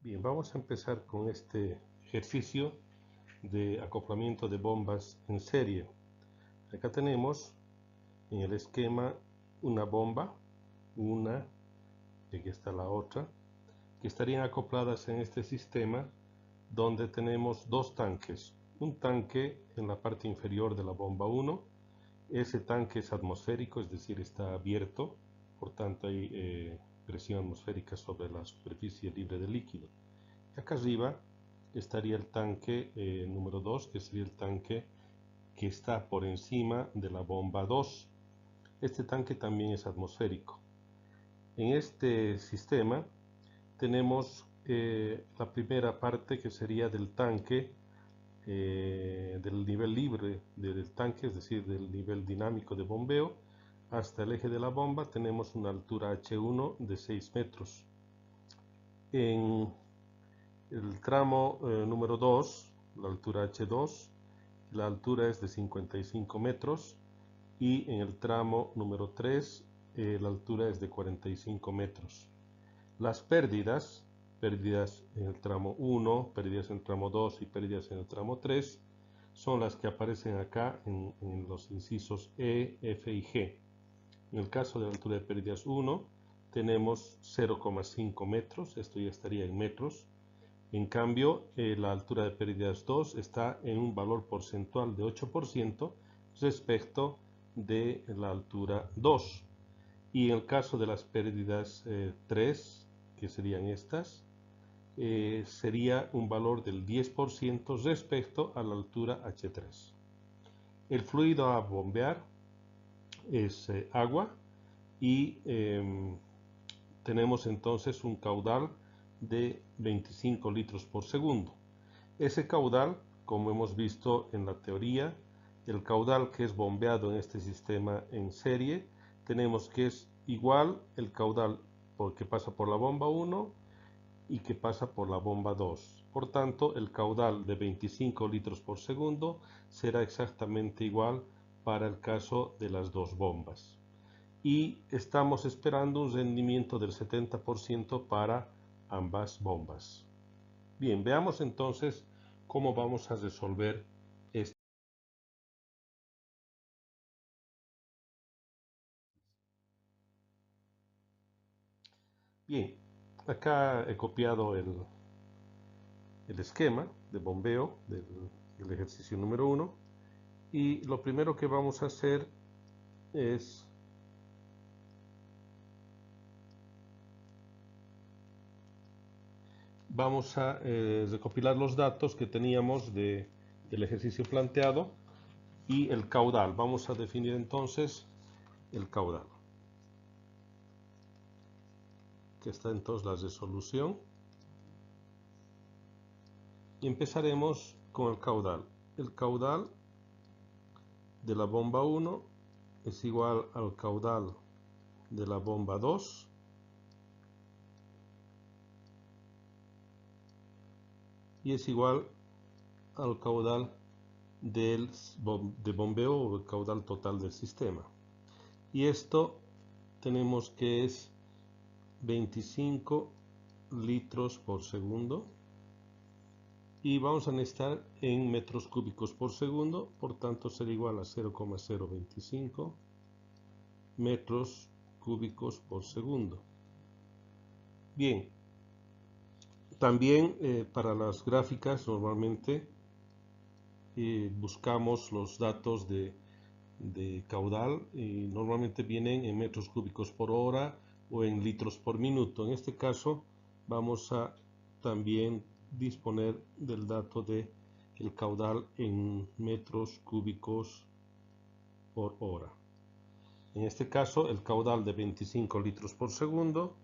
Bien, vamos a empezar con este ejercicio de acoplamiento de bombas en serie. Acá tenemos en el esquema una bomba, una, y aquí está la otra, que estarían acopladas en este sistema donde tenemos dos tanques. Un tanque en la parte inferior de la bomba 1, ese tanque es atmosférico, es decir, está abierto, por tanto hay presión atmosférica sobre la superficie libre de líquido. Acá arriba estaría el tanque número 2, que sería el tanque que está por encima de la bomba 2. Este tanque también es atmosférico. En este sistema tenemos la primera parte que sería del tanque, del nivel libre del tanque, es decir, del nivel dinámico de bombeo, hasta el eje de la bomba tenemos una altura H1 de 6 metros. En el tramo número 2, la altura H2, la altura es de 55 metros y en el tramo número 3 la altura es de 45 metros. Las pérdidas en el tramo 1, pérdidas en el tramo 2 y pérdidas en el tramo 3 son las que aparecen acá en los incisos E, F y G. En el caso de la altura de pérdidas 1 tenemos 0,5 metros, esto ya estaría en metros. En cambio, la altura de pérdidas 2 está en un valor porcentual de 8% respecto de la altura 2. Y en el caso de las pérdidas 3, que serían estas, sería un valor del 10% respecto a la altura H3. El fluido a bombear es agua y tenemos entonces un caudal de 25 litros por segundo. Ese caudal, como hemos visto en la teoría, el caudal que es bombeado en este sistema en serie, tenemos que es igual el caudal que pasa por la bomba 1 y que pasa por la bomba 2. Por tanto, el caudal de 25 litros por segundo será exactamente igual para el caso de las dos bombas. Y estamos esperando un rendimiento del 70% para ambas bombas. Bien, veamos entonces cómo vamos a resolver esto. Bien, acá he copiado el esquema de bombeo del ejercicio número 1 y lo primero que vamos a hacer es vamos a recopilar los datos que teníamos del ejercicio planteado y el caudal. Vamos a definir entonces el caudal. Que está entonces la resolución. Y empezaremos con el caudal. El caudal de la bomba 1 es igual al caudal de la bomba 2 y es igual al caudal de bombeo o el caudal total del sistema. Y esto tenemos que es 25 litros por segundo y vamos a necesitar en metros cúbicos por segundo, por tanto será igual a 0,025 metros cúbicos por segundo. Bien, también para las gráficas normalmente buscamos los datos de caudal y normalmente vienen en metros cúbicos por hora o en litros por minuto. En este caso vamos a también disponer del dato de el caudal en metros cúbicos por hora. En este caso el caudal de 25 litros por segundo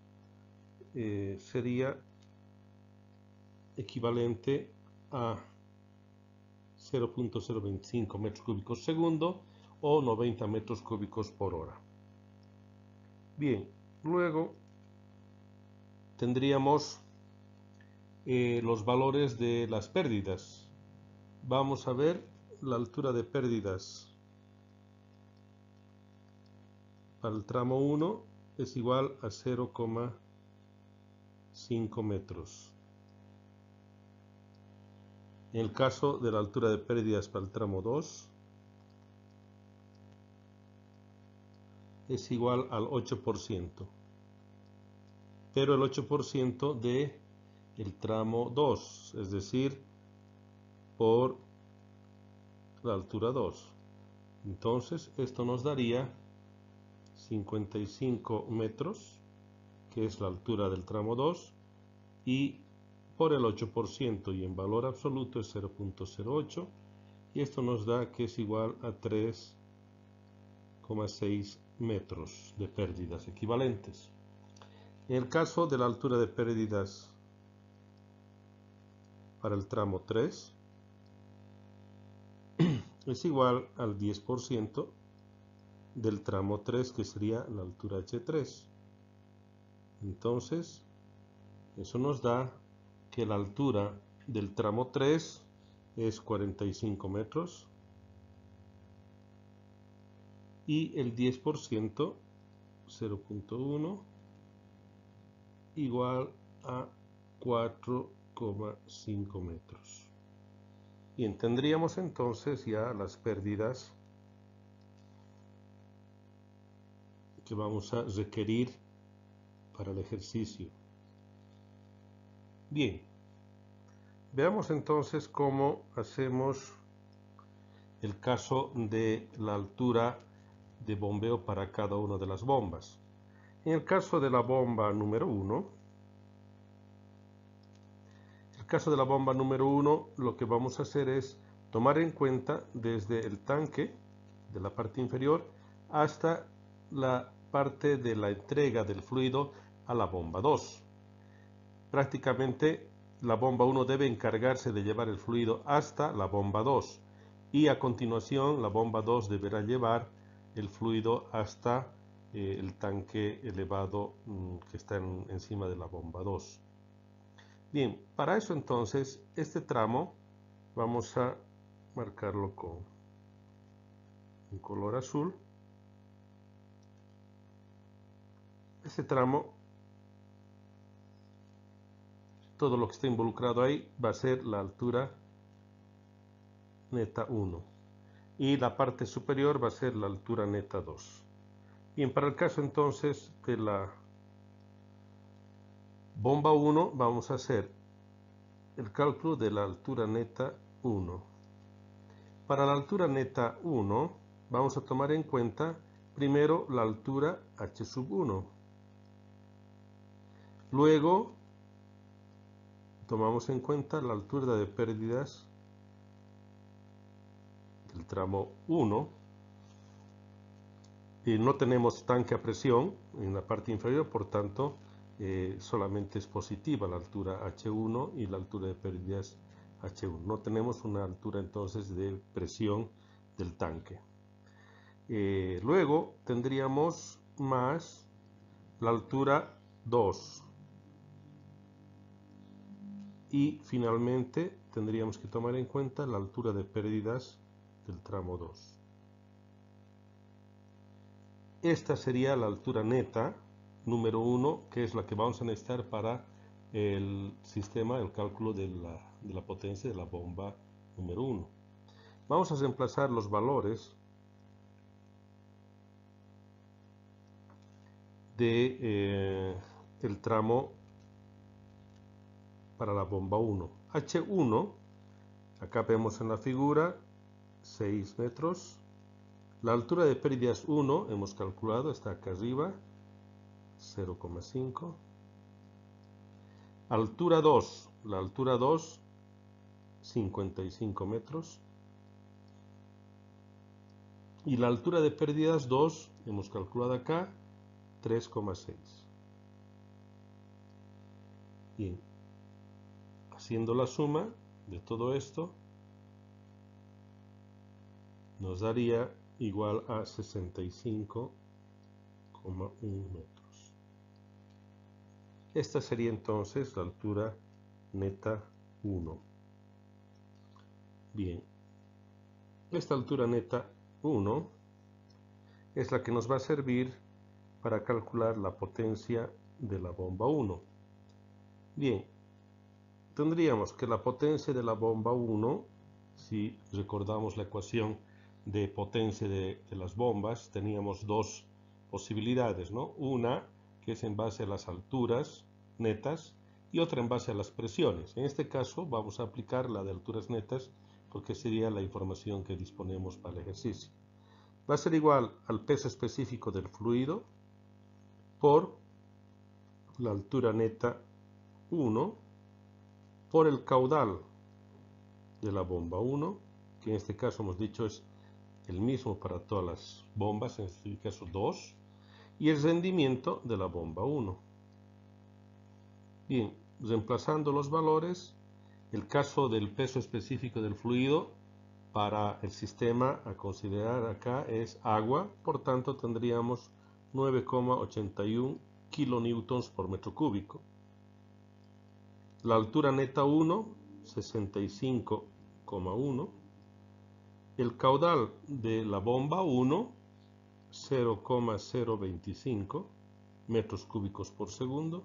sería equivalente a 0,025 metros cúbicos segundo o 90 metros cúbicos por hora. Bien, luego tendríamos los valores de las pérdidas. Vamos a ver la altura de pérdidas para el tramo 1 es igual a 0,5 metros. En el caso de la altura de pérdidas para el tramo 2, es igual al 8%, pero el 8% de el tramo 2, es decir, por la altura 2. Entonces, esto nos daría 55 metros, que es la altura del tramo 2, y por el 8% y en valor absoluto es 0.08, y esto nos da que es igual a 3,6 metros de pérdidas equivalentes. En el caso de la altura de pérdidas para el tramo 3, es igual al 10% del tramo 3, que sería la altura H3. Entonces, eso nos da que la altura del tramo 3 es 45 metros y el 10%, 0.1, igual a 4,5 metros. Bien, tendríamos entonces ya las pérdidas que vamos a requerir para el ejercicio. Bien, veamos entonces cómo hacemos el caso de la altura de bombeo para cada una de las bombas. En el caso de la bomba número 1, lo que vamos a hacer es tomar en cuenta desde el tanque de la parte inferior hasta la parte de la entrega del fluido a la bomba 2. Prácticamente la bomba 1 debe encargarse de llevar el fluido hasta la bomba 2 y a continuación la bomba 2 deberá llevar el fluido hasta el tanque elevado que está encima de la bomba 2. Bien, para eso entonces este tramo vamos a marcarlo con un color azul. Este tramo, todo lo que está involucrado ahí va a ser la altura neta 1 y la parte superior va a ser la altura neta 2. Bien, para el caso entonces de la bomba 1 vamos a hacer el cálculo de la altura neta 1. Para la altura neta 1 vamos a tomar en cuenta primero la altura H sub 1. Luego tomamos en cuenta la altura de pérdidas del tramo 1. Y no tenemos tanque a presión en la parte inferior, por tanto solamente es positiva la altura H1 y la altura de pérdidas H1. No tenemos una altura entonces de presión del tanque. Luego tendríamos más la altura 2. Y finalmente tendríamos que tomar en cuenta la altura de pérdidas del tramo 2. Esta sería la altura neta número 1, que es la que vamos a necesitar para el sistema, el cálculo de la potencia de la bomba número 1. Vamos a reemplazar los valores de el tramo para la bomba 1. H1, acá vemos en la figura 6 metros. La altura de pérdidas 1 hemos calculado, está acá arriba, 0,5. Altura 2, la altura 2, 55 metros. Y la altura de pérdidas 2, hemos calculado acá, 3,6. Bien, haciendo la suma de todo esto, nos daría igual a 65,1 metros. Esta sería entonces la altura neta 1. Bien, esta altura neta 1 es la que nos va a servir para calcular la potencia de la bomba 1. Bien, tendríamos que la potencia de la bomba 1, si recordamos la ecuación de potencia de las bombas, teníamos dos posibilidades, ¿no? Una que es en base a las alturas netas y otra en base a las presiones. En este caso vamos a aplicar la de alturas netas porque sería la información que disponemos para el ejercicio. Va a ser igual al peso específico del fluido por la altura neta 1 por el caudal de la bomba 1, que en este caso hemos dicho es el mismo para todas las bombas, en este caso 2, y el rendimiento de la bomba 1. Bien, reemplazando los valores, el caso del peso específico del fluido para el sistema a considerar acá es agua, por tanto tendríamos 9,81 kilonewtons por metro cúbico. La altura neta 1, 65,1. El caudal de la bomba 1, 0,025 metros cúbicos por segundo.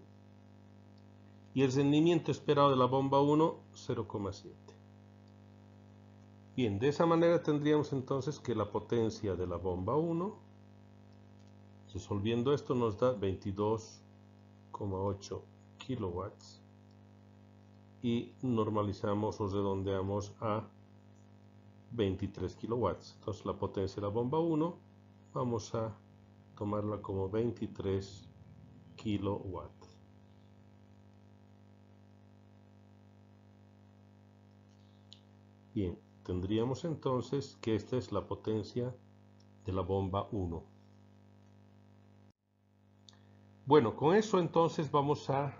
Y el rendimiento esperado de la bomba 1, 0,7. Bien, de esa manera tendríamos entonces que la potencia de la bomba 1, resolviendo esto, nos da 22,8 kilowatts. Y normalizamos o redondeamos a 23 kilowatts. Entonces la potencia de la bomba 1 vamos a tomarla como 23 kilowatts. Bien, tendríamos entonces que esta es la potencia de la bomba 1. Bueno, con eso entonces vamos a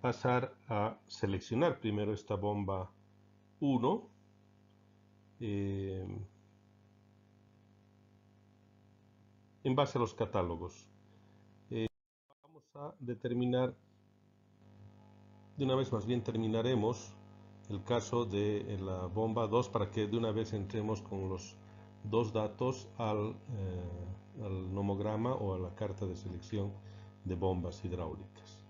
pasar a seleccionar primero esta bomba 1. En base a los catálogos. Vamos a determinar, de una vez más bien terminaremos el caso de la bomba 2 para que de una vez entremos con los dos datos al nomograma o a la carta de selección de bombas hidráulicas.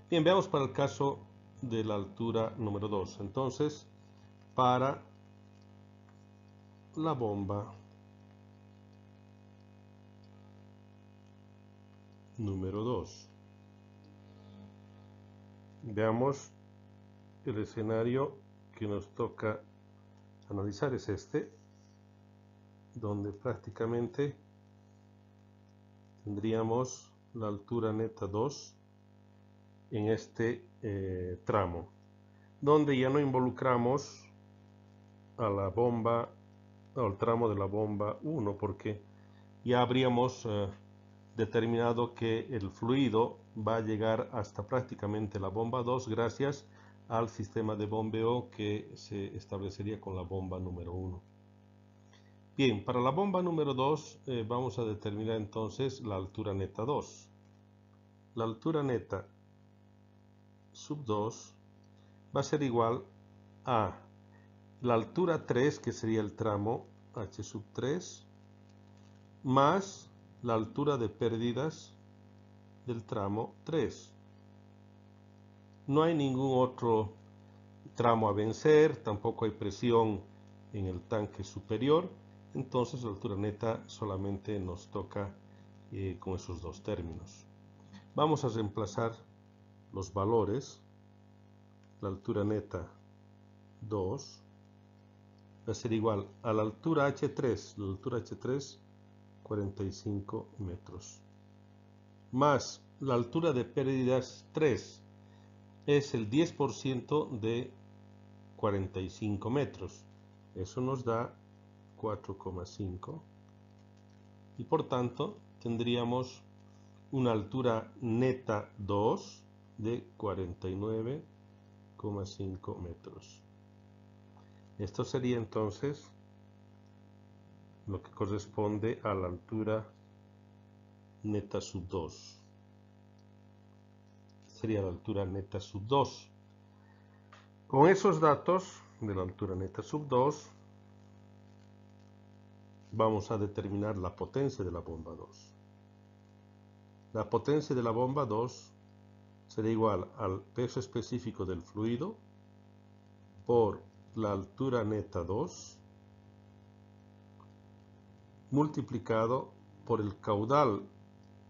Bien, veamos para el caso de la altura número 2. Entonces, para la bomba número 2, veamos el escenario que nos toca analizar es este, donde prácticamente tendríamos la altura neta 2 en este tramo, donde ya no involucramos a la bomba, al tramo de la bomba 1, porque ya habríamos determinado que el fluido va a llegar hasta prácticamente la bomba 2 gracias al sistema de bombeo que se establecería con la bomba número 1. Bien, para la bomba número 2 vamos a determinar entonces la altura neta 2. La altura neta sub 2 va a ser igual a la altura 3, que sería el tramo H sub 3, más la altura de pérdidas del tramo 3. No hay ningún otro tramo a vencer, tampoco hay presión en el tanque superior, entonces la altura neta solamente nos toca con esos dos términos. Vamos a reemplazar los valores. La altura neta 2 va a ser igual a la altura H3, 45 metros, más la altura de pérdidas 3, es el 10% de 45 metros, eso nos da 4,5 y por tanto tendríamos una altura neta 2 de 49,5 metros. Esto sería entonces lo que corresponde a la altura neta sub 2. Sería la altura neta sub 2. Con esos datos de la altura neta sub 2 vamos a determinar la potencia de la bomba 2. La potencia de la bomba 2 será igual al peso específico del fluido por la altura neta 2 multiplicado por el caudal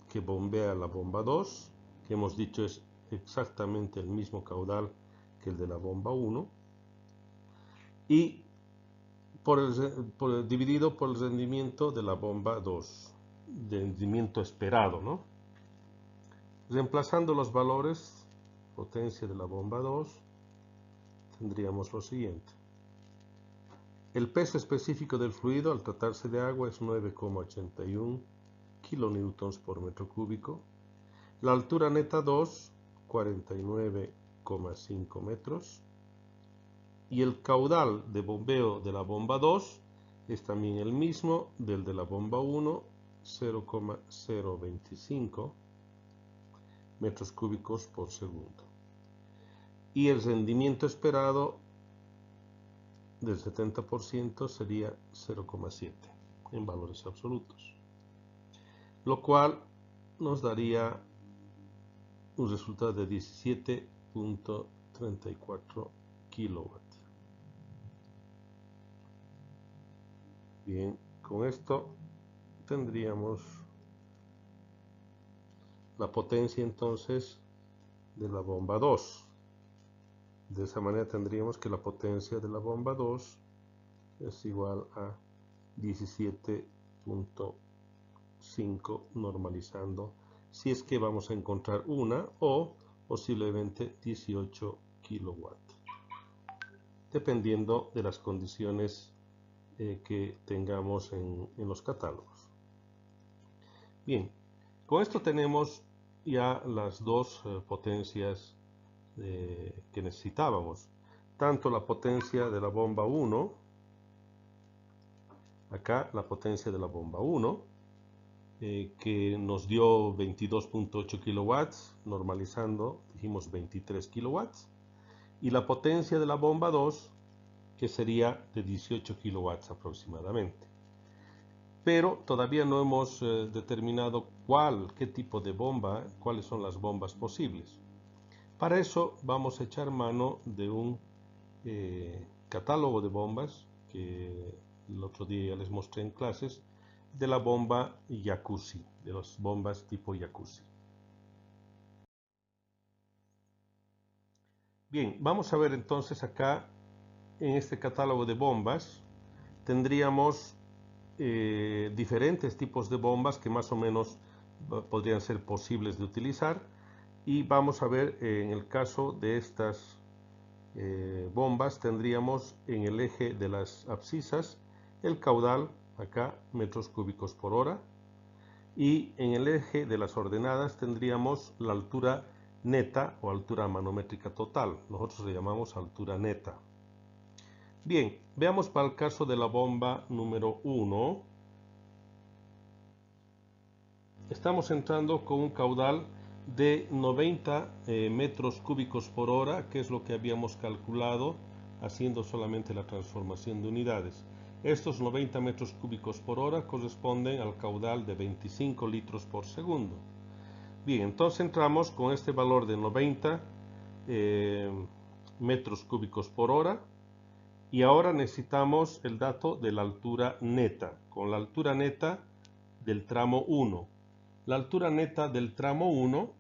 que bombea la bomba 2, que hemos dicho es exactamente el mismo caudal que el de la bomba 1, y dividido por el rendimiento de la bomba 2, rendimiento esperado, ¿no? Reemplazando los valores, potencia de la bomba 2, tendríamos lo siguiente. El peso específico del fluido al tratarse de agua es 9,81 kilonewtons por metro cúbico. La altura neta 2, 49,5 metros. Y el caudal de bombeo de la bomba 2 es también el mismo del de la bomba 1, 0,025 metros cúbicos por segundo. Y el rendimiento esperado del 70% sería 0,7 en valores absolutos, lo cual nos daría un resultado de 17.34 kilowatts. Bien, con esto tendríamos la potencia entonces de la bomba 2. De esa manera tendríamos que la potencia de la bomba 2 es igual a 17.5 normalizando, si es que vamos a encontrar una, o posiblemente 18 kilowatts, dependiendo de las condiciones que tengamos en los catálogos. Bien, con esto tenemos ya las dos potencias que necesitábamos, tanto la potencia de la bomba 1, acá la potencia de la bomba 1, que nos dio 22.8 kilowatts, normalizando dijimos 23 kilowatts, y la potencia de la bomba 2, que sería de 18 kilowatts aproximadamente. Pero todavía no hemos determinado qué tipo de bomba, cuáles son las bombas posibles. Para eso vamos a echar mano de un catálogo de bombas que el otro día ya les mostré en clases, de la bomba jacuzzi, de las bombas tipo jacuzzi. Bien, vamos a ver entonces acá en este catálogo de bombas tendríamos diferentes tipos de bombas que más o menos podrían ser posibles de utilizar, y vamos a ver en el caso de estas bombas tendríamos en el eje de las abscisas el caudal, acá metros cúbicos por hora, y en el eje de las ordenadas tendríamos la altura neta o altura manométrica total, nosotros le llamamos altura neta. Bien, veamos para el caso de la bomba número 1. Estamos entrando con un caudal de 90 metros cúbicos por hora, que es lo que habíamos calculado haciendo solamente la transformación de unidades. Estos 90 metros cúbicos por hora corresponden al caudal de 25 litros por segundo. Bien, entonces entramos con este valor de 90 metros cúbicos por hora, y ahora necesitamos el dato de la altura neta, con la altura neta del tramo 1. La altura neta del tramo 1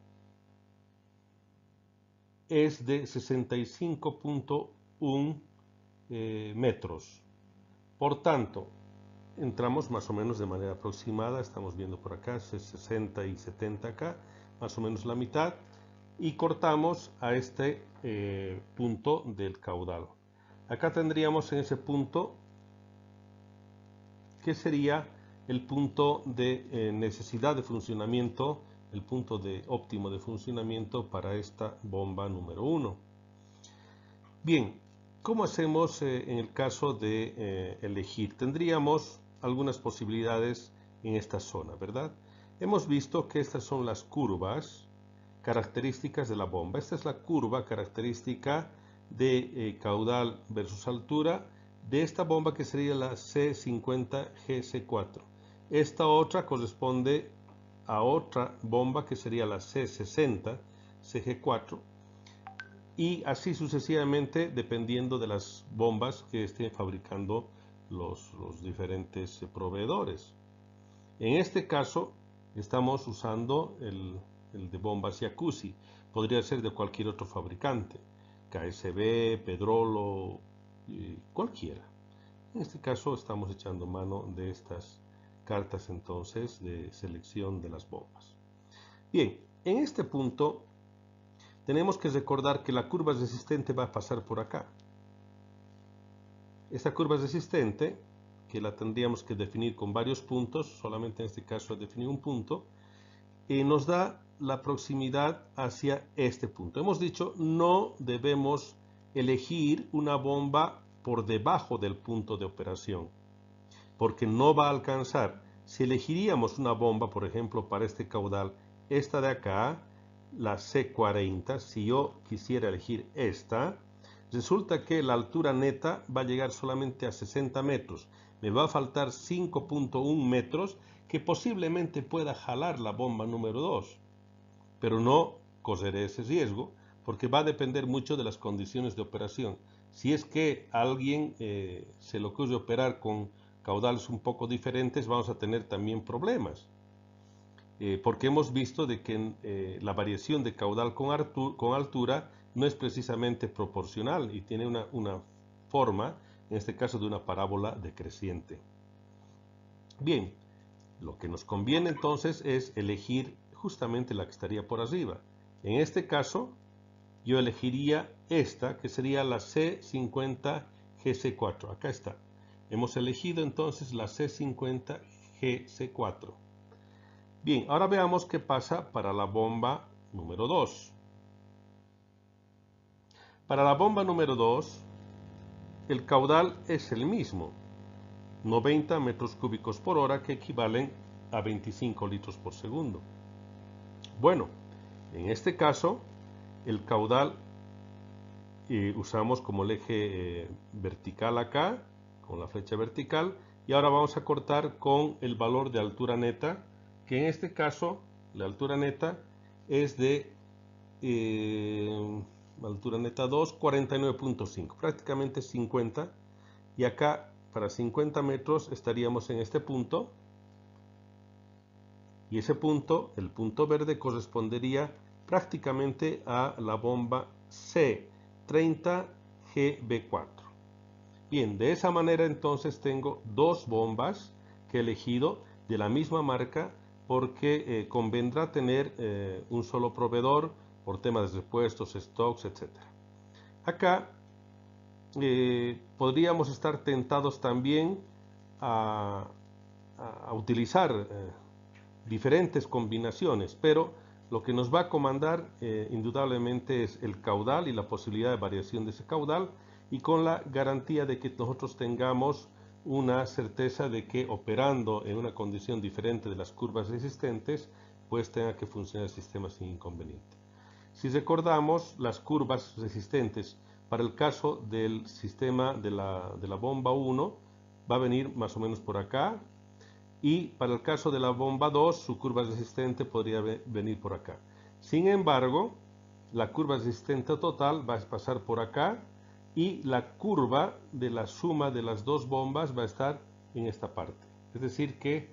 es de 65.1 metros. Por tanto, entramos más o menos de manera aproximada, estamos viendo por acá 60 y 70 acá, más o menos la mitad, y cortamos a este punto del caudal. Acá tendríamos en ese punto, que sería el punto de necesidad de funcionamiento, el punto óptimo de funcionamiento para esta bomba número 1. Bien, ¿cómo hacemos en el caso de elegir? Tendríamos algunas posibilidades en esta zona, ¿verdad? Hemos visto que estas son las curvas características de la bomba. Esta es la curva característica de caudal versus altura de esta bomba, que sería la C50GC4. Esta otra corresponde a otra bomba que sería la C60CG4. y así sucesivamente dependiendo de las bombas que estén fabricando los diferentes proveedores. En este caso estamos usando el de bombas Jacuzzi, podría ser de cualquier otro fabricante, KSB, Pedrolo, cualquiera. En este caso estamos echando mano de estas cartas entonces de selección de las bombas. Bien, en este punto tenemos que recordar que la curva resistente va a pasar por acá. Esta curva resistente, que la tendríamos que definir con varios puntos, solamente en este caso he definido un punto, nos da la proximidad hacia este punto. Hemos dicho no debemos elegir una bomba por debajo del punto de operación, porque no va a alcanzar. Si elegiríamos una bomba, por ejemplo, para este caudal, esta de acá, la C40, si yo quisiera elegir esta, resulta que la altura neta va a llegar solamente a 60 metros. Me va a faltar 5.1 metros que posiblemente pueda jalar la bomba número 2, pero no correré ese riesgo porque va a depender mucho de las condiciones de operación. Si es que a alguien se le ocurre operar con caudales un poco diferentes, vamos a tener también problemas. Porque hemos visto de que la variación de caudal con altura no es precisamente proporcional y tiene una forma, en este caso de una parábola decreciente. Bien, lo que nos conviene entonces es elegir justamente la que estaría por arriba. En este caso, yo elegiría esta, que sería la C50 GC4. Acá está. Hemos elegido entonces la C50 GC4. Bien, ahora veamos qué pasa para la bomba número 2. Para la bomba número 2, el caudal es el mismo, 90 metros cúbicos por hora, que equivalen a 25 litros por segundo. Bueno, en este caso, el caudal usamos como el eje vertical acá, con la flecha vertical, y ahora vamos a cortar con el valor de altura neta, que en este caso, la altura neta es de altura neta 2, 49.5, prácticamente 50, y acá para 50 metros estaríamos en este punto, y ese punto, el punto verde, correspondería prácticamente a la bomba C30GB4. Bien, de esa manera entonces tengo dos bombas que he elegido de la misma marca porque convendrá tener un solo proveedor por temas de repuestos, stocks, etc. Acá podríamos estar tentados también a utilizar diferentes combinaciones, pero lo que nos va a comandar indudablemente es el caudal y la posibilidad de variación de ese caudal, y con la garantía de que nosotros tengamos una certeza de que operando en una condición diferente de las curvas resistentes, pues tenga que funcionar el sistema sin inconveniente. Si recordamos, las curvas resistentes para el caso del sistema de la bomba 1 va a venir más o menos por acá, y para el caso de la bomba 2, su curva resistente podría venir por acá. Sin embargo, la curva resistente total va a pasar por acá, y la curva de la suma de las dos bombas va a estar en esta parte. Es decir que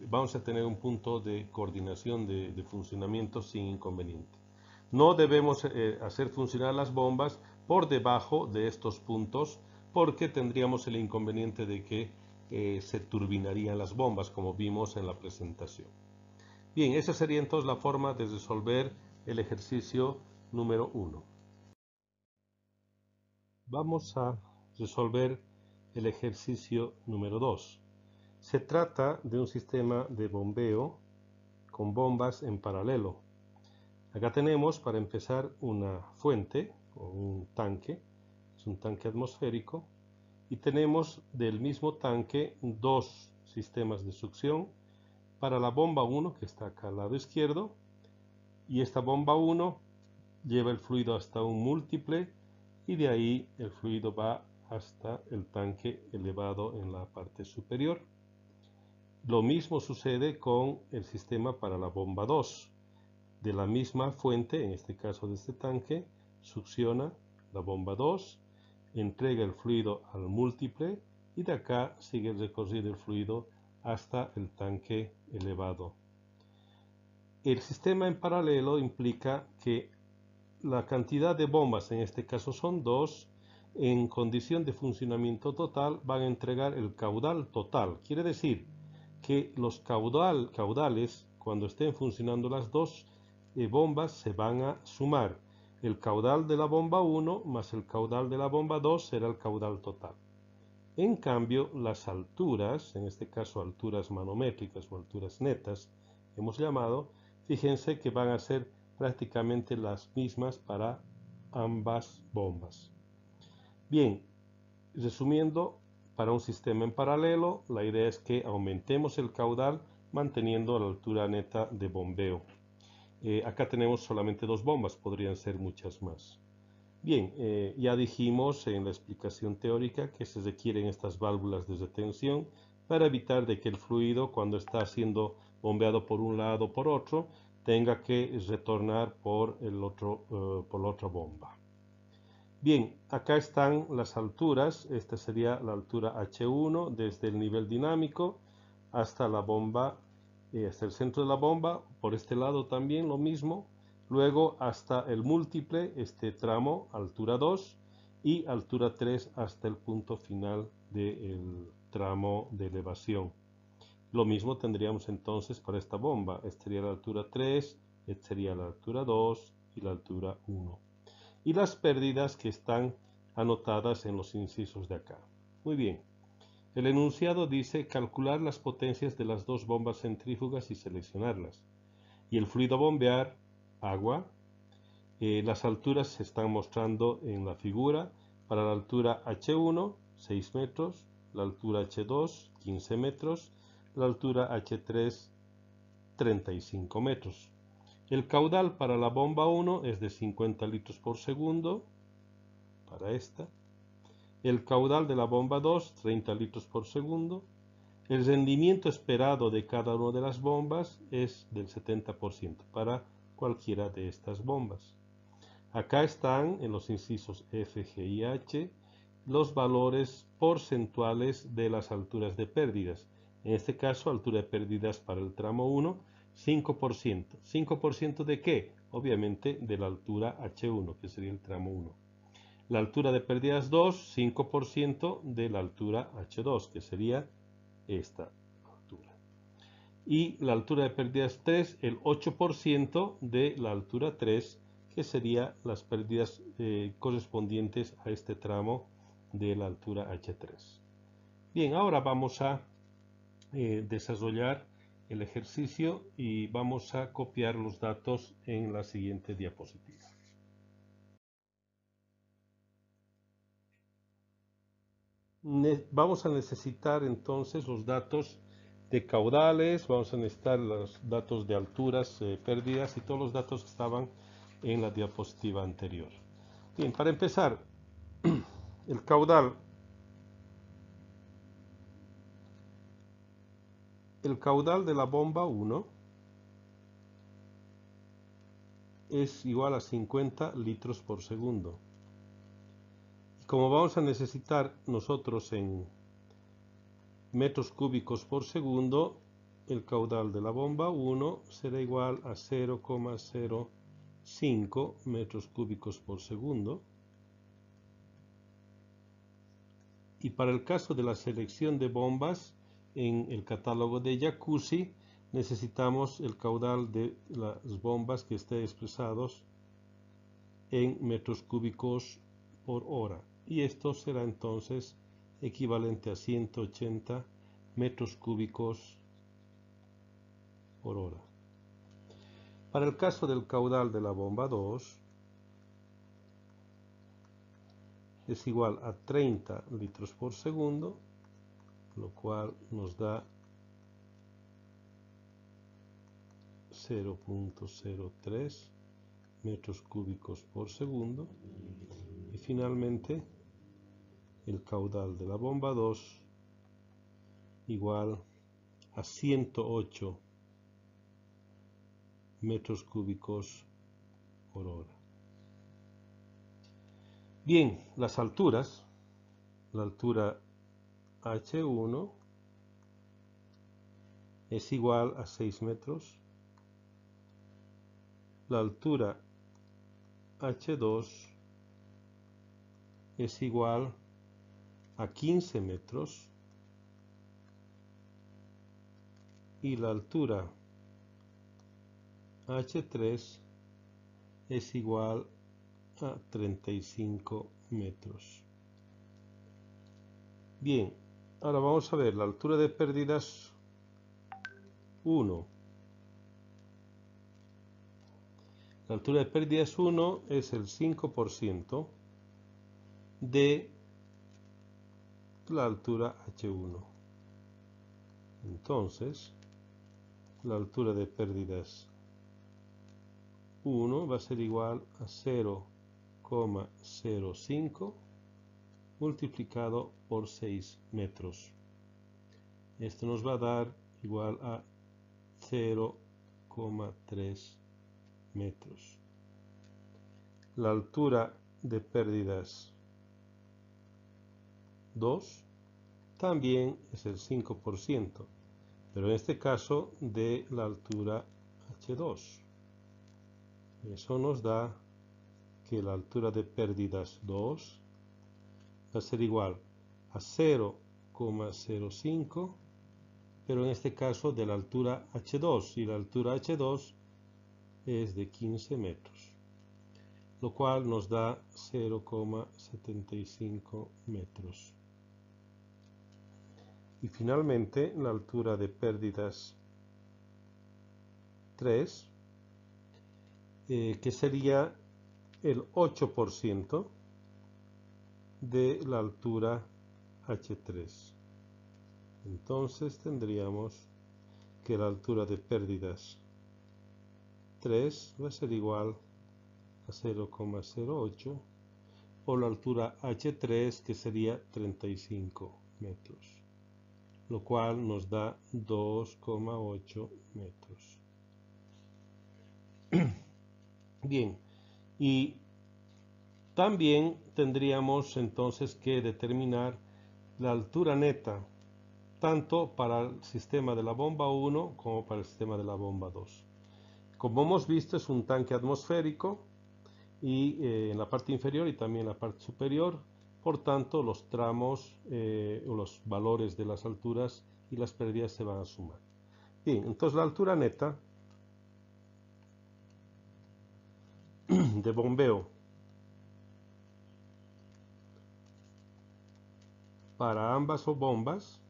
vamos a tener un punto de coordinación de funcionamiento sin inconveniente. No debemos hacer funcionar las bombas por debajo de estos puntos, porque tendríamos el inconveniente de que se turbinarían las bombas, como vimos en la presentación. Bien, esa sería entonces la forma de resolver el ejercicio número 1. Vamos a resolver el ejercicio número 2. Se trata de un sistema de bombeo con bombas en paralelo. Acá tenemos, para empezar, una fuente o un tanque, es un tanque atmosférico, y tenemos del mismo tanque dos sistemas de succión para la bomba 1, que está acá al lado izquierdo, y esta bomba 1 lleva el fluido hasta un múltiple, y de ahí el fluido va hasta el tanque elevado en la parte superior. Lo mismo sucede con el sistema para la bomba 2. de la misma fuente, en este caso de este tanque, succiona la bomba 2, entrega el fluido al múltiple y de acá sigue el recorrido del fluido hasta el tanque elevado. El sistema en paralelo implica que la cantidad de bombas, en este caso son 2, en condición de funcionamiento total van a entregar el caudal total. Quiere decir que los caudales, cuando estén funcionando las dos bombas, se van a sumar. El caudal de la bomba 1 más el caudal de la bomba 2 será el caudal total. En cambio, las alturas, en este caso alturas manométricas o alturas netas, hemos llamado, fíjense que van a ser prácticamente las mismas para ambas bombas. Bien, resumiendo, para un sistema en paralelo, la idea es que aumentemos el caudal manteniendo la altura neta de bombeo. Acá tenemos solamente 2 bombas, podrían ser muchas más. Bien, ya dijimos en la explicación teórica que se requieren estas válvulas de retención para evitar de que el fluido, cuando está siendo bombeado por un lado o por otro, tenga que retornar por la otra bomba. Bien, acá están las alturas. Esta sería la altura H1 desde el nivel dinámico hasta la bomba, hasta el centro de la bomba. Por este lado también lo mismo. Luego hasta el múltiple, este tramo, altura 2, y altura 3 hasta el punto final del tramo de elevación. Lo mismo tendríamos entonces para esta bomba. Esta sería la altura 3, esta sería la altura 2 y la altura 1. Y las pérdidas que están anotadas en los incisos de acá. Muy bien. El enunciado dice calcular las potencias de las dos bombas centrífugas y seleccionarlas. Y el fluido a bombear, agua, las alturas se están mostrando en la figura. Para la altura H1, 6 metros, la altura H2, 15 metros, la altura H3, 35 metros. El caudal para la bomba 1 es de 50 litros por segundo, para esta. El caudal de la bomba 2, 30 litros por segundo. El rendimiento esperado de cada una de las bombas es del 70% para cualquiera de estas bombas. Acá están en los incisos F, G y H los valores porcentuales de las alturas de pérdidas. En este caso, altura de pérdidas para el tramo 1, 5%. ¿5% de qué? Obviamente de la altura H1, que sería el tramo 1. La altura de pérdidas 2, 5% de la altura H2, que sería esta altura. Y la altura de pérdidas 3, el 8% de la altura 3, que serían las pérdidas correspondientes a este tramo de la altura H3. Bien, ahora vamos a desarrollar el ejercicio y vamos a copiar los datos en la siguiente diapositiva. Vamos a necesitar entonces los datos de caudales, vamos a necesitar los datos de alturas, pérdidas y todos los datos que estaban en la diapositiva anterior. Bien, para empezar, el caudal. El caudal de la bomba 1 es igual a 50 litros por segundo. Y como vamos a necesitar nosotros en metros cúbicos por segundo, el caudal de la bomba 1 será igual a 0,05 metros cúbicos por segundo. Y para el caso de la selección de bombas, en el catálogo de Jacuzzi, necesitamos el caudal de las bombas que esté expresados en metros cúbicos por hora. Y esto será entonces equivalente a 180 metros cúbicos por hora. Para el caso del caudal de la bomba 2, es igual a 30 litros por segundo, lo cual nos da 0,03 metros cúbicos por segundo. Y finalmente el caudal de la bomba 2 igual a 108 metros cúbicos por hora. Bien, las alturas. La altura H1 es igual a 6 metros. La altura H2 es igual a 15 metros. Y la altura H3 es igual a 35 metros. Bien, ahora vamos a ver la altura de pérdidas 1. La altura de pérdidas 1 es el 5% de la altura H1. Entonces, la altura de pérdidas 1 va a ser igual a 0,05 multiplicado por 6 metros. Esto nos va a dar igual a 0,3 metros. La altura de pérdidas 2 también es el 5%, pero en este caso de la altura H2. Eso nos da que la altura de pérdidas 2 va a ser igual a 0,05, pero en este caso de la altura H2, y la altura H2 es de 15 metros, lo cual nos da 0,75 metros. Y finalmente la altura de pérdidas 3, que sería el 8% de la altura H3. Entonces tendríamos que la altura de pérdidas 3 va a ser igual a 0,08 por la altura H3, que sería 35 metros, lo cual nos da 2,8 metros. Bien, y también tendríamos entonces que determinar la altura neta, tanto para el sistema de la bomba 1 como para el sistema de la bomba 2. Como hemos visto, es un tanque atmosférico y en la parte inferior y también en la parte superior, por tanto los tramos o los valores de las alturas y las pérdidas se van a sumar. Bien, entonces la altura neta de bombeo para ambas bombas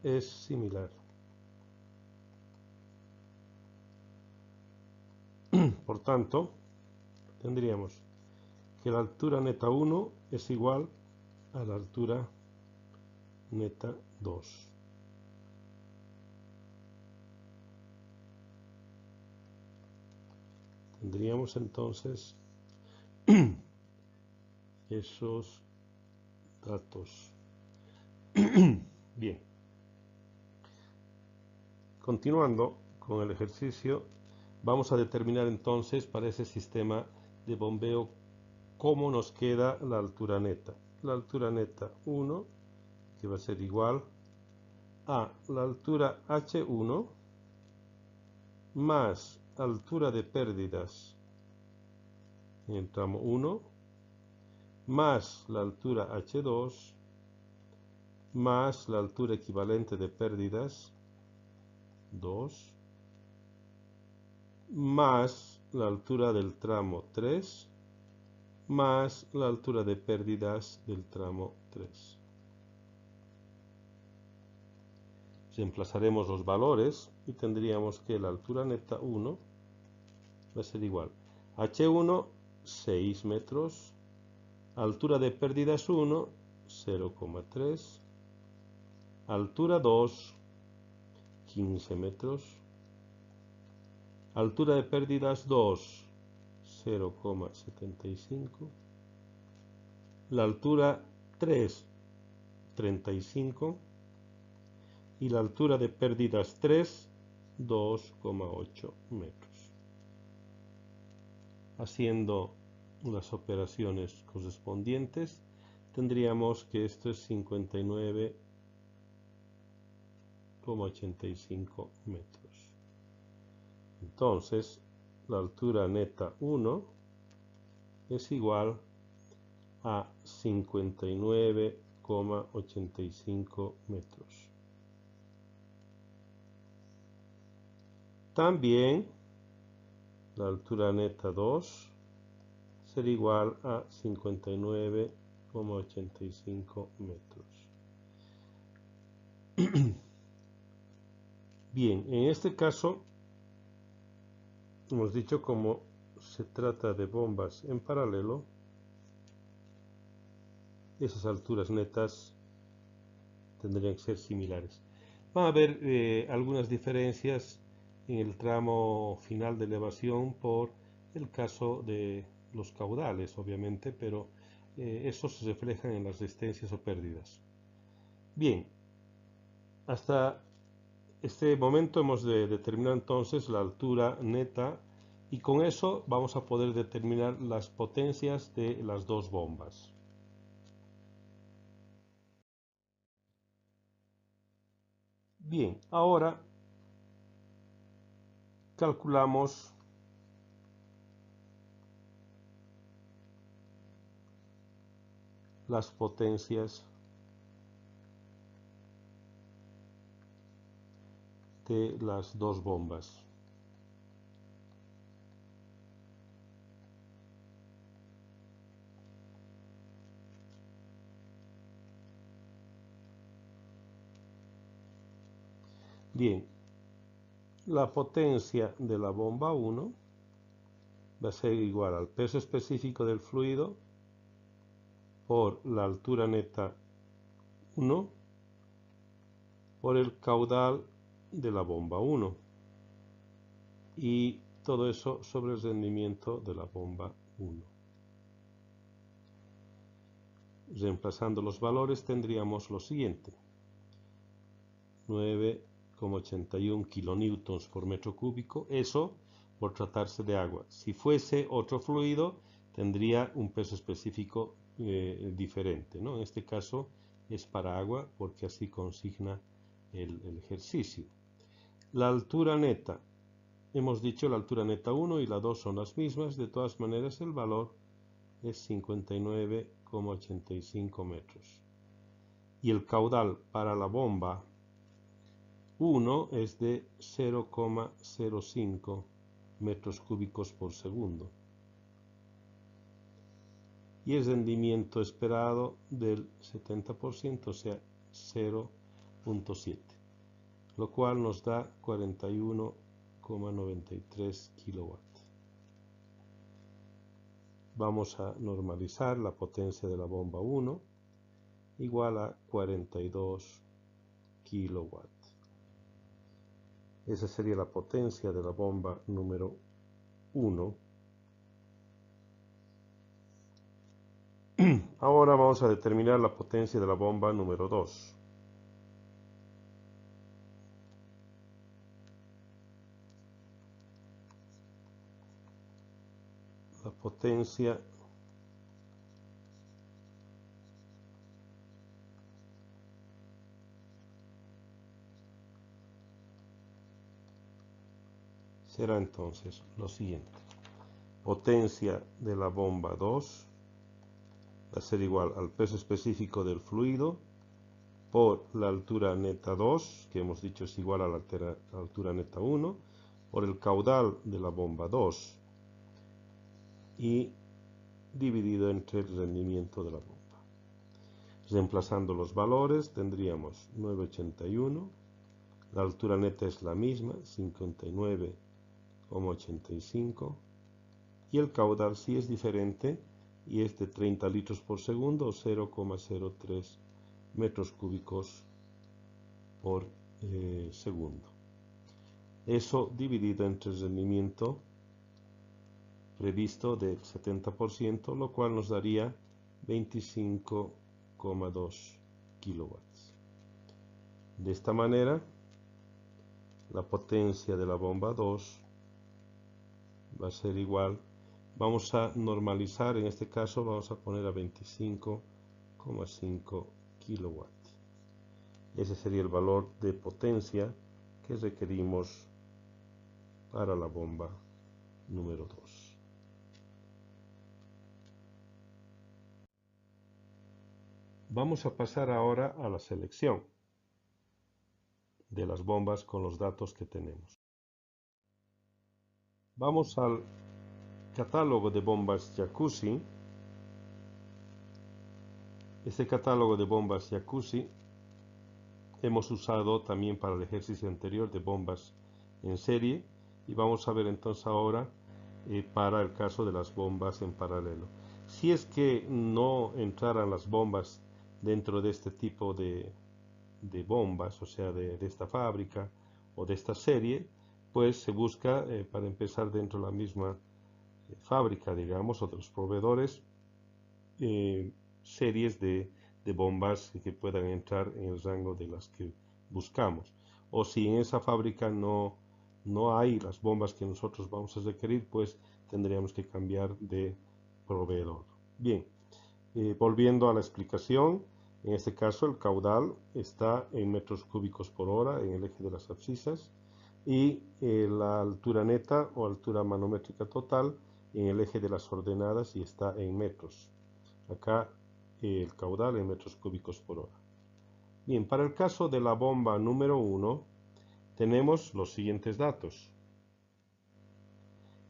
es similar. Por tanto, tendríamos que la altura neta 1 es igual a la altura neta 2. Tendríamos entonces esos datos. Bien. Continuando con el ejercicio, vamos a determinar entonces para ese sistema de bombeo cómo nos queda la altura neta. La altura neta 1, que va a ser igual a la altura H1 más altura de pérdidas en el tramo 1 más la altura H2 más la altura equivalente de pérdidas 2 más la altura del tramo 3 más la altura de pérdidas del tramo 3. Reemplazaremos los valores y tendríamos que la altura neta 1 va a ser igual a H1 6 metros, altura de pérdidas 1 0,3, altura 2 15 metros, altura de pérdidas 2 0,75, la altura 3 35 y la altura de pérdidas 3, 2,8 metros. Haciendo las operaciones correspondientes, tendríamos que esto es 59,85 metros. Entonces, la altura neta 1 es igual a 59,85 metros. También la altura neta 2 será igual a 59,85 metros. Bien, en este caso hemos dicho como se trata de bombas en paralelo, esas alturas netas tendrían que ser similares. Va a haber algunas diferencias en el tramo final de elevación por el caso de los caudales, obviamente, pero eso se refleja en las resistencias o pérdidas. Bien, hasta este momento hemos de determinar entonces la altura neta y con eso vamos a poder determinar las potencias de las dos bombas. Bien, ahora calculamos las potencias de las dos bombas. Bien, la potencia de la bomba 1 va a ser igual al peso específico del fluido por la altura neta 1 por el caudal de la bomba 1 y todo eso sobre el rendimiento de la bomba 1. Reemplazando los valores tendríamos lo siguiente: 9,81 kilonewtons por metro cúbico, eso por tratarse de agua. Si fuese otro fluido tendría un peso específico diferente, ¿no? En este caso es para agua porque así consigna el ejercicio. La altura neta, hemos dicho la altura neta 1 y la 2 son las mismas, de todas maneras el valor es 59,85 metros. Y el caudal para la bomba 1 es de 0,05 metros cúbicos por segundo. Y el rendimiento esperado del 70%, o sea, 0,7, lo cual nos da 41,93 kilowatts. Vamos a normalizar la potencia de la bomba 1 igual a 42 kilowatts. Esa sería la potencia de la bomba número 1. Ahora vamos a determinar la potencia de la bomba número 2. La potencia será entonces lo siguiente: potencia de la bomba 2 va a ser igual al peso específico del fluido por la altura neta 2, que hemos dicho es igual a la altura neta 1, por el caudal de la bomba 2 y dividido entre el rendimiento de la bomba. Reemplazando los valores tendríamos 9,81, la altura neta es la misma, 59,85, y el caudal sí es diferente y es de 30 litros por segundo o 0,03 metros cúbicos por segundo. Eso dividido entre el rendimiento previsto del 70%, lo cual nos daría 25,2 kilowatts. De esta manera, la potencia de la bomba 2 va a ser igual. Vamos a normalizar, en este caso vamos a poner a 25,5 kilowatts. Ese sería el valor de potencia que requerimos para la bomba número 2. Vamos a pasar ahora a la selección de las bombas con los datos que tenemos. Vamos al catálogo de bombas Jacuzzi. Este catálogo de bombas Jacuzzi hemos usado también para el ejercicio anterior de bombas en serie, y vamos a ver entonces ahora para el caso de las bombas en paralelo. Si es que no entraran las bombas dentro de este tipo de bombas, o sea, de esta fábrica o de esta serie, pues se busca para empezar dentro de la misma fábrica, digamos, otros proveedores, series de bombas que puedan entrar en el rango de las que buscamos. O si en esa fábrica no hay las bombas que nosotros vamos a requerir, pues tendríamos que cambiar de proveedor. Bien, volviendo a la explicación, en este caso el caudal está en metros cúbicos por hora en el eje de las abscisas, y la altura neta o altura manométrica total en el eje de las ordenadas y está en metros. Acá el caudal en metros cúbicos por hora. Bien, para el caso de la bomba número 1 tenemos los siguientes datos.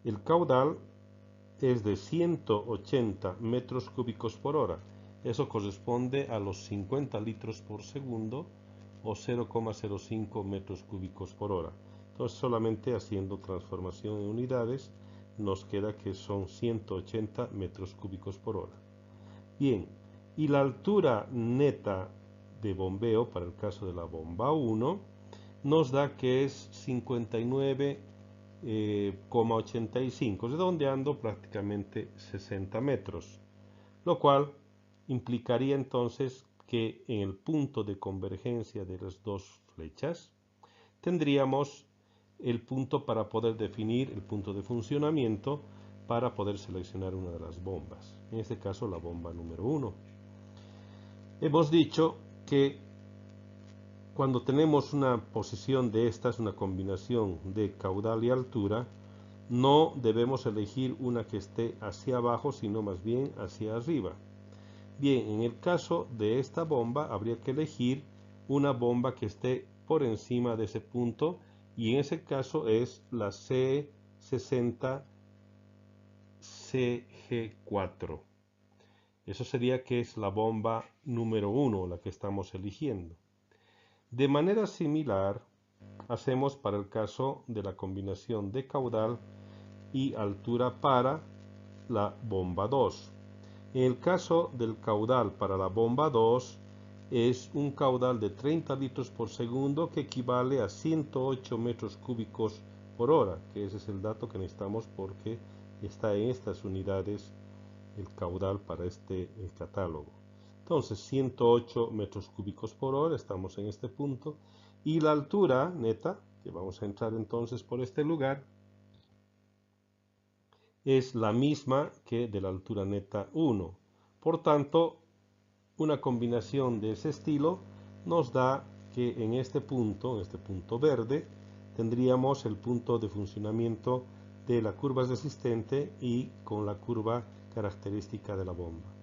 El caudal es de 180 metros cúbicos por hora. Eso corresponde a los 50 litros por segundo o 0,05 metros cúbicos por hora. Entonces, solamente haciendo transformación en unidades nos queda que son 180 metros cúbicos por hora. Bien, y la altura neta de bombeo para el caso de la bomba 1 nos da que es 59,85, redondeando prácticamente 60 metros, lo cual implicaría entonces que en el punto de convergencia de las dos flechas tendríamos el punto para poder definir el punto de funcionamiento para poder seleccionar una de las bombas, en este caso la bomba número 1. Hemos dicho que cuando tenemos una posición de estas, una combinación de caudal y altura, no debemos elegir una que esté hacia abajo, sino más bien hacia arriba. Bien, en el caso de esta bomba habría que elegir una bomba que esté por encima de ese punto, y en ese caso es la C60 CG4. Eso sería que es la bomba número 1, la que estamos eligiendo. De manera similar, hacemos para el caso de la combinación de caudal y altura para la bomba 2. En el caso del caudal para la bomba 2, es un caudal de 30 litros por segundo, que equivale a 108 metros cúbicos por hora, que ese es el dato que necesitamos porque está en estas unidades el caudal para este catálogo. Entonces 108 metros cúbicos por hora, estamos en este punto, y la altura neta, que vamos a entrar entonces por este lugar, es la misma que de la altura neta 1. Por tanto, una combinación de ese estilo nos da que en este punto verde, tendríamos el punto de funcionamiento de la curva resistente y con la curva característica de la bomba.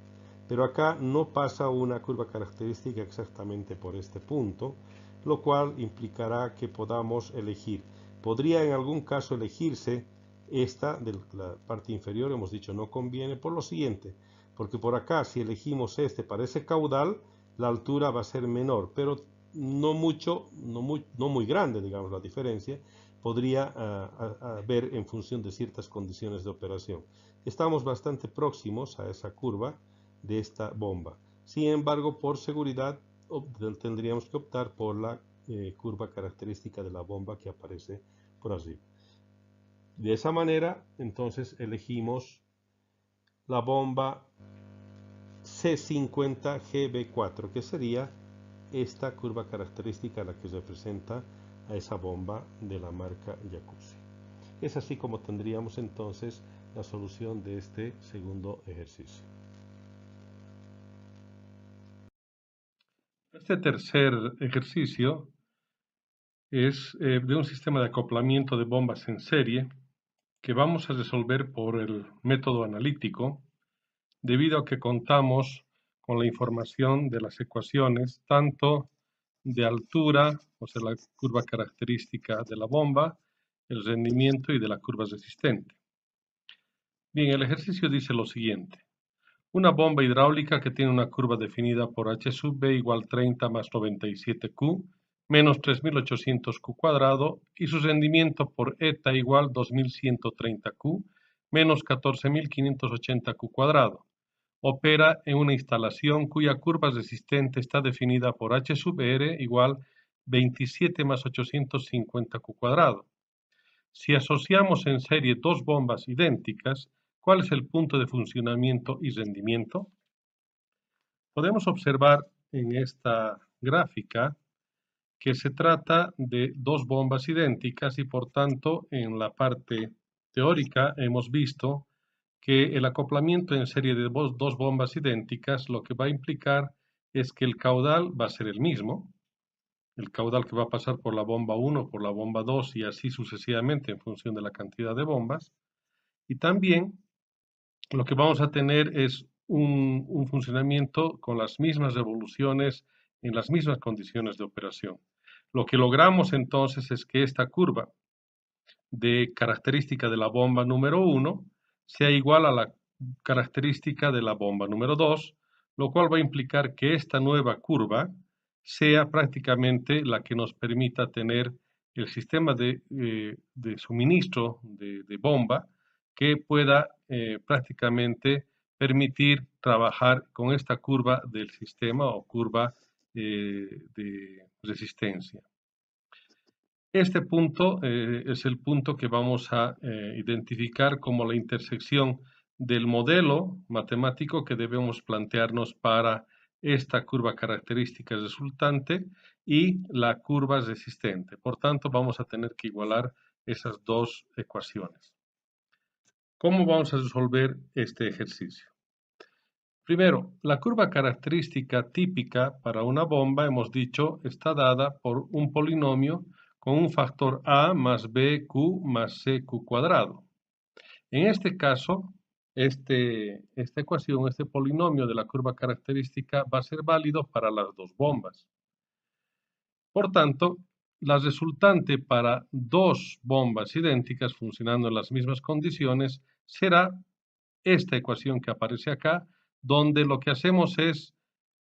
Pero acá no pasa una curva característica exactamente por este punto, lo cual implicará que podamos elegir. Podría en algún caso elegirse esta de la parte inferior, hemos dicho no conviene por lo siguiente, porque por acá si elegimos este para ese caudal, la altura va a ser menor, pero no mucho, no muy grande, digamos, la diferencia podría ver en función de ciertas condiciones de operación. Estamos bastante próximos a esa curva de esta bomba. Sin embargo, por seguridad tendríamos que optar por la curva característica de la bomba que aparece por arriba. De esa manera, entonces elegimos la bomba C50GB4, que sería esta curva característica la que representa a esa bomba de la marca Jacuzzi. Es así como tendríamos entonces la solución de este segundo ejercicio. Este tercer ejercicio es de un sistema de acoplamiento de bombas en serie que vamos a resolver por el método analítico, debido a que contamos con la información de las ecuaciones tanto de altura, o sea, la curva característica de la bomba, el rendimiento y de la curva resistente. Bien, el ejercicio dice lo siguiente. Una bomba hidráulica que tiene una curva definida por H sub B igual 30 más 97Q menos 3800Q cuadrado y su rendimiento por eta igual 2130Q menos 14580Q cuadrado. Opera en una instalación cuya curva resistente está definida por H sub R igual 27 más 850Q cuadrado. Si asociamos en serie dos bombas idénticas, ¿cuál es el punto de funcionamiento y rendimiento? Podemos observar en esta gráfica que se trata de dos bombas idénticas y por tanto en la parte teórica hemos visto que el acoplamiento en serie de dos bombas idénticas lo que va a implicar es que el caudal va a ser el mismo, el caudal que va a pasar por la bomba 1, por la bomba 2 y así sucesivamente en función de la cantidad de bombas. Y también lo que vamos a tener es un funcionamiento con las mismas revoluciones en las mismas condiciones de operación. Lo que logramos entonces es que esta curva de característica de la bomba número 1 sea igual a la característica de la bomba número 2, lo cual va a implicar que esta nueva curva sea prácticamente la que nos permita tener el sistema de suministro de bomba que pueda prácticamente permitir trabajar con esta curva del sistema o curva de resistencia. Este punto es el punto que vamos a identificar como la intersección del modelo matemático que debemos plantearnos para esta curva característica resultante y la curva resistente. Por tanto, vamos a tener que igualar esas dos ecuaciones. ¿Cómo vamos a resolver este ejercicio? Primero, la curva característica típica para una bomba, hemos dicho, está dada por un polinomio con un factor A más BQ más CQ cuadrado. En este caso, esta ecuación, este polinomio de la curva característica va a ser válido para las dos bombas. Por tanto, la resultante para dos bombas idénticas funcionando en las mismas condiciones será esta ecuación que aparece acá, donde lo que hacemos es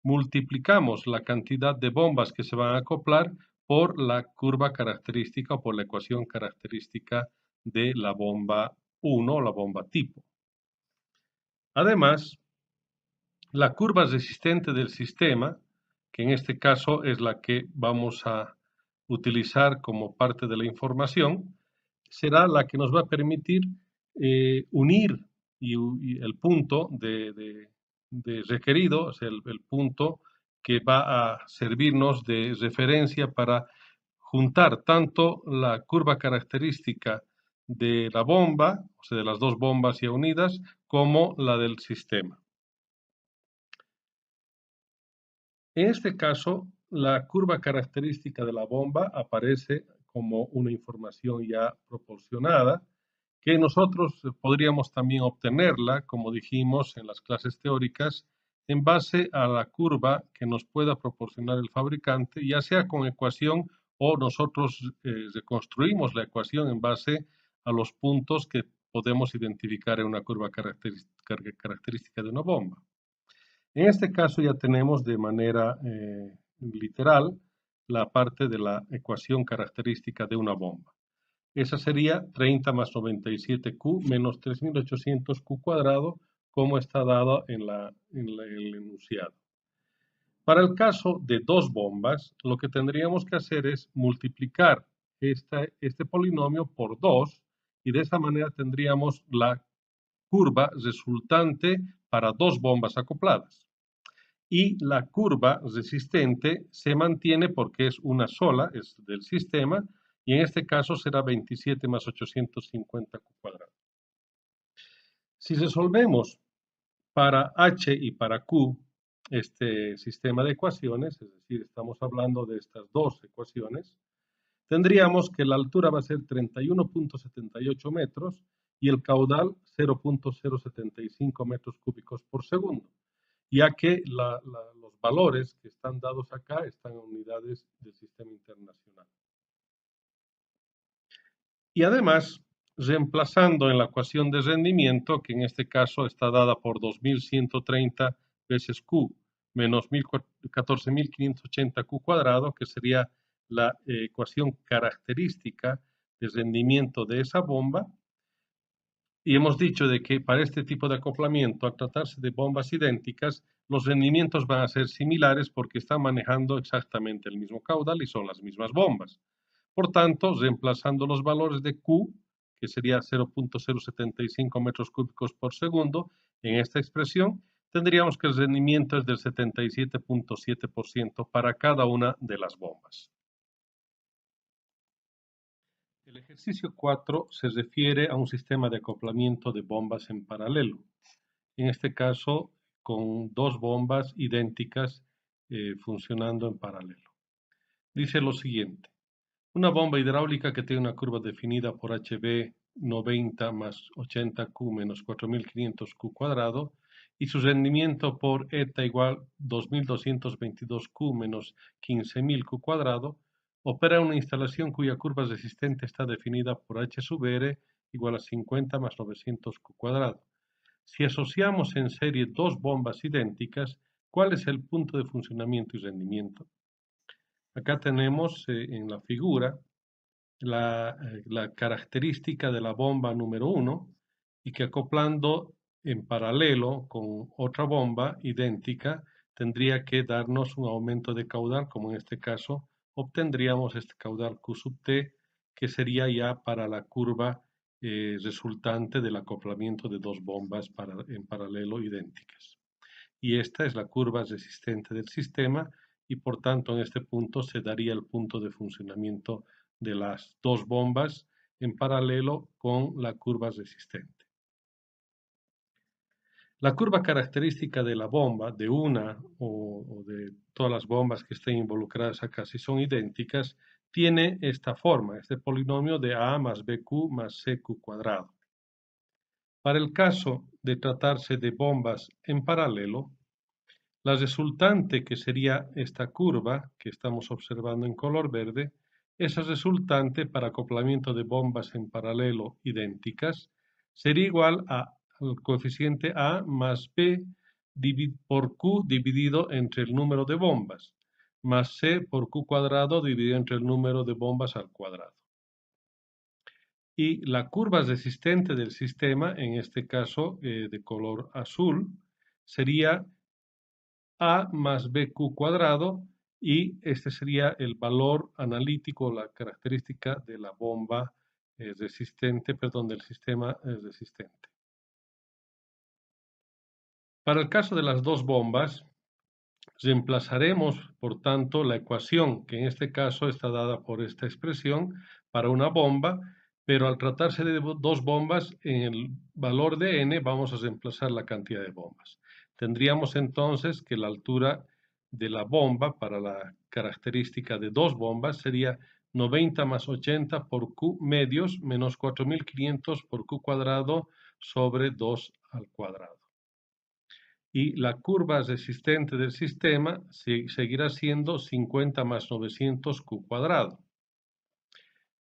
multiplicamos la cantidad de bombas que se van a acoplar por la curva característica o por la ecuación característica de la bomba 1 o la bomba tipo. Además, la curva resistente del sistema, que en este caso es la que vamos a utilizar como parte de la información, será la que nos va a permitir unir y el punto de requerido, o sea, el punto que va a servirnos de referencia para juntar tanto la curva característica de la bomba, o sea, de las dos bombas ya unidas, como la del sistema. En este caso, la curva característica de la bomba aparece como una información ya proporcionada, que nosotros podríamos también obtenerla, como dijimos en las clases teóricas, en base a la curva que nos pueda proporcionar el fabricante, ya sea con ecuación o nosotros reconstruimos la ecuación en base a los puntos que podemos identificar en una curva característica de una bomba. En este caso ya tenemos de manera literal la parte de la ecuación característica de una bomba. Esa sería 30 más 97Q menos 3800Q cuadrado, como está dado en el enunciado. Para el caso de dos bombas, lo que tendríamos que hacer es multiplicar este polinomio por 2 y de esa manera tendríamos la curva resultante para dos bombas acopladas. y la curva resistente se mantiene porque es una sola, es del sistema, y en este caso será 27 más 850 Q cuadrado. Si resolvemos para H y para Q este sistema de ecuaciones, es decir, estamos hablando de estas dos ecuaciones, tendríamos que la altura va a ser 31.78 metros y el caudal 0.075 metros cúbicos por segundo, ya que los valores que están dados acá están en unidades del sistema internacional. Y además, reemplazando en la ecuación de rendimiento, que en este caso está dada por 2130 veces Q menos 14.580 Q cuadrado, que sería la ecuación característica de rendimiento de esa bomba. Y hemos dicho de que para este tipo de acoplamiento, al tratarse de bombas idénticas, los rendimientos van a ser similares porque están manejando exactamente el mismo caudal y son las mismas bombas. Por tanto, reemplazando los valores de Q, que sería 0.075 metros cúbicos por segundo, en esta expresión, tendríamos que el rendimiento es del 77.7% para cada una de las bombas. El ejercicio 4 se refiere a un sistema de acoplamiento de bombas en paralelo. En este caso, con dos bombas idénticas funcionando en paralelo. Dice lo siguiente. Una bomba hidráulica que tiene una curva definida por HB 90 más 80Q menos 4500Q cuadrado y su rendimiento por eta igual 2222Q menos 15000Q cuadrado, opera una instalación cuya curva resistente está definida por H sub R igual a 50 más 900Q cuadrado. Si asociamos en serie dos bombas idénticas, ¿cuál es el punto de funcionamiento y rendimiento? Acá tenemos en la figura la característica de la bomba número 1 y que acoplando en paralelo con otra bomba idéntica tendría que darnos un aumento de caudal, como en este caso obtendríamos este caudal Q sub T, que sería ya para la curva resultante del acoplamiento de dos bombas en paralelo idénticas. Y esta es la curva resistente del sistema y por tanto en este punto se daría el punto de funcionamiento de las dos bombas en paralelo con la curva resistente. La curva característica de la bomba, de una o de todas las bombas que estén involucradas acá, si son idénticas, tiene esta forma, este polinomio de A más BQ más CQ cuadrado. Para el caso de tratarse de bombas en paralelo, la resultante, que sería esta curva que estamos observando en color verde, esa resultante para acoplamiento de bombas en paralelo idénticas sería igual al coeficiente A más B por Q dividido entre el número de bombas, más C por Q cuadrado dividido entre el número de bombas al cuadrado. Y la curva resistente del sistema, en este caso de color azul, sería A más BQ cuadrado, y este sería el valor analítico, la característica de la bomba resistente, perdón, del sistema resistente. Para el caso de las dos bombas, reemplazaremos, por tanto, la ecuación, que en este caso está dada por esta expresión, para una bomba, pero al tratarse de dos bombas, en el valor de n vamos a reemplazar la cantidad de bombas. Tendríamos entonces que la altura de la bomba para la característica de dos bombas sería 90 más 80 por Q medios menos 4500 por Q cuadrado sobre 2 al cuadrado. Y la curva resistente del sistema seguirá siendo 50 más 900 Q cuadrado.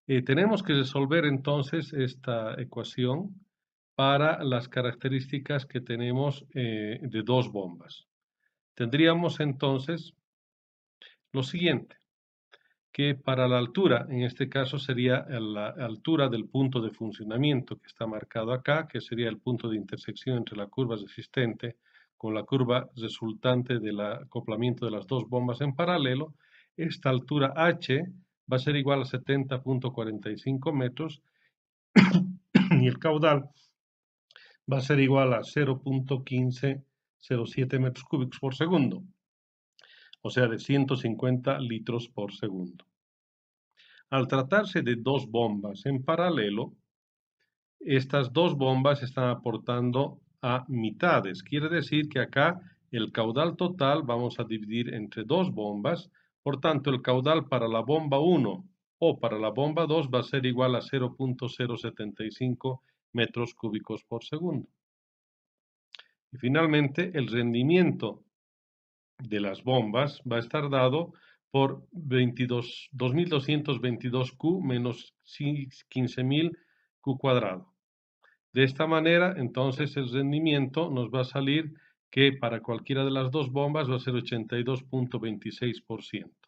Tenemos que resolver entonces esta ecuación para las características que tenemos de dos bombas. Tendríamos entonces lo siguiente, que para la altura, en este caso sería la altura del punto de funcionamiento que está marcado acá, que sería el punto de intersección entre la curva resistente con la curva resultante del acoplamiento de las dos bombas en paralelo. Esta altura H va a ser igual a 70.45 metros y el caudal va a ser igual a 0.15 0,07 metros cúbicos por segundo, o sea, de 150 litros por segundo. Al tratarse de dos bombas en paralelo, estas dos bombas están aportando a mitades. Quiere decir que acá el caudal total vamos a dividir entre dos bombas. Por tanto, el caudal para la bomba 1 o para la bomba 2 va a ser igual a 0,075 metros cúbicos por segundo. Y finalmente, el rendimiento de las bombas va a estar dado por 2.222 Q menos 15.000 Q cuadrado. De esta manera, entonces, el rendimiento nos va a salir que para cualquiera de las dos bombas va a ser 82,26%.